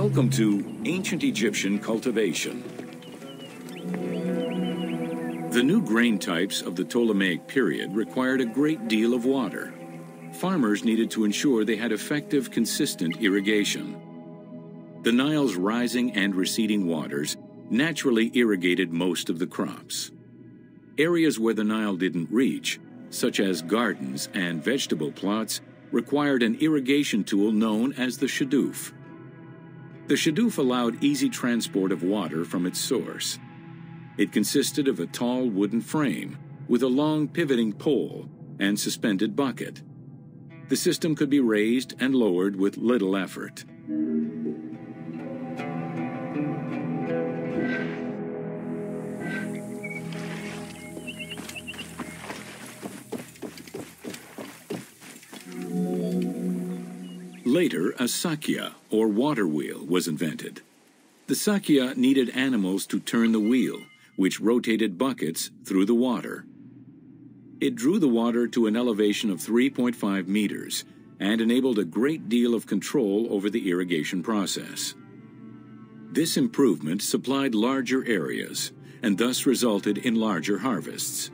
Welcome to Ancient Egyptian Cultivation. The new grain types of the Ptolemaic period required a great deal of water. Farmers needed to ensure they had effective, consistent irrigation. The Nile's rising and receding waters naturally irrigated most of the crops. Areas where the Nile didn't reach, such as gardens and vegetable plots, required an irrigation tool known as the shadoof. The shadoof allowed easy transport of water from its source. It consisted of a tall wooden frame with a long pivoting pole and suspended bucket. The system could be raised and lowered with little effort. Later, a sakya, or water wheel, was invented. The sakya needed animals to turn the wheel, which rotated buckets through the water. It drew the water to an elevation of 3.5 meters and enabled a great deal of control over the irrigation process. This improvement supplied larger areas and thus resulted in larger harvests.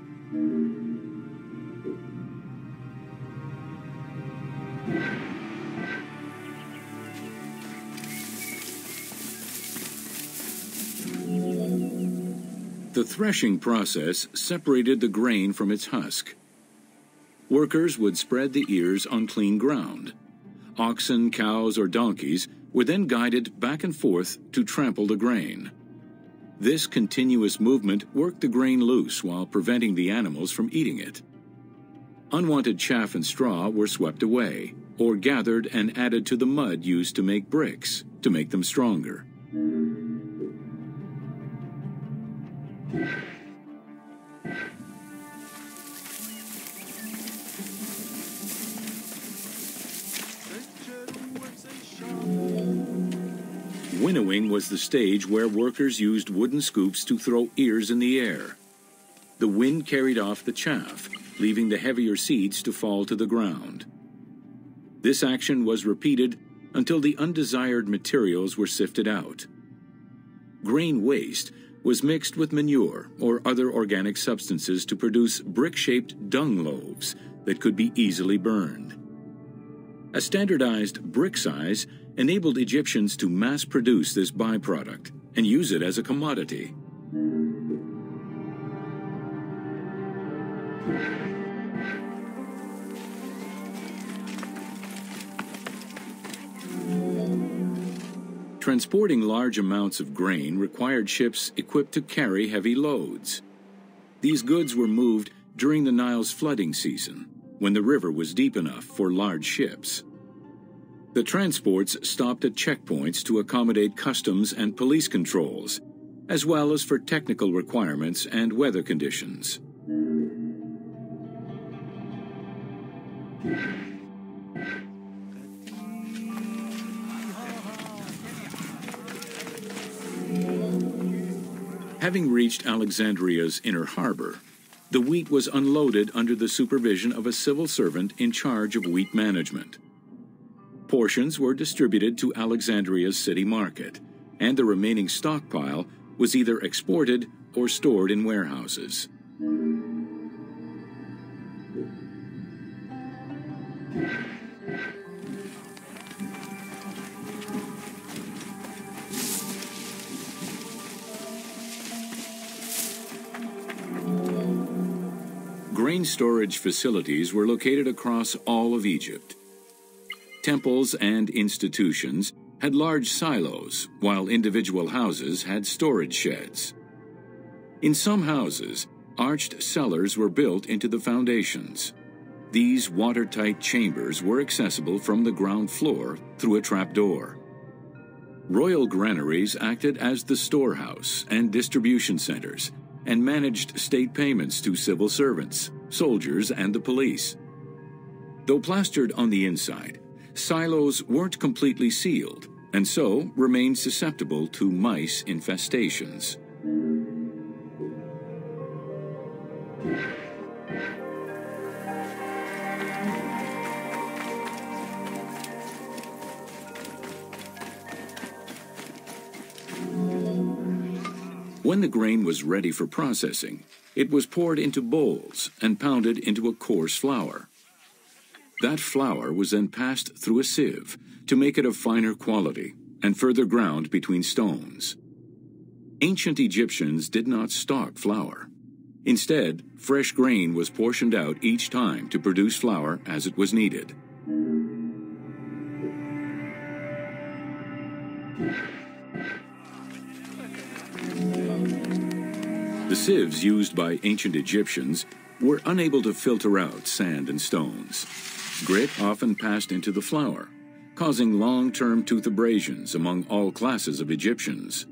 The threshing process separated the grain from its husk. Workers would spread the ears on clean ground. Oxen, cows, or donkeys were then guided back and forth to trample the grain. This continuous movement worked the grain loose while preventing the animals from eating it. Unwanted chaff and straw were swept away, or gathered and added to the mud used to make bricks, to make them stronger. Winnowing was the stage where workers used wooden scoops to throw ears in the air. The wind carried off the chaff, leaving the heavier seeds to fall to the ground. This action was repeated until the undesired materials were sifted out. Grain waste was mixed with manure or other organic substances to produce brick-shaped dung loaves that could be easily burned. A standardized brick size enabled Egyptians to mass-produce this byproduct and use it as a commodity. Transporting large amounts of grain required ships equipped to carry heavy loads. These goods were moved during the Nile's flooding season, when the river was deep enough for large ships. The transports stopped at checkpoints to accommodate customs and police controls, as well as for technical requirements and weather conditions. Having reached Alexandria's inner harbor, the wheat was unloaded under the supervision of a civil servant in charge of wheat management. Portions were distributed to Alexandria's city market, and the remaining stockpile was either exported or stored in warehouses. Grain storage facilities were located across all of Egypt. Temples and institutions had large silos, while individual houses had storage sheds. In some houses, arched cellars were built into the foundations. These watertight chambers were accessible from the ground floor through a trapdoor. Royal granaries acted as the storehouse and distribution centers, and managed state payments to civil servants, soldiers, and the police. Though plastered on the inside, silos weren't completely sealed, and so remained susceptible to mice infestations. When the grain was ready for processing, it was poured into bowls and pounded into a coarse flour. That flour was then passed through a sieve to make it of finer quality and further ground between stones. Ancient Egyptians did not stock flour. Instead, fresh grain was portioned out each time to produce flour as it was needed. The sieves used by ancient Egyptians were unable to filter out sand and stones. Grit often passed into the flour, causing long-term tooth abrasions among all classes of Egyptians.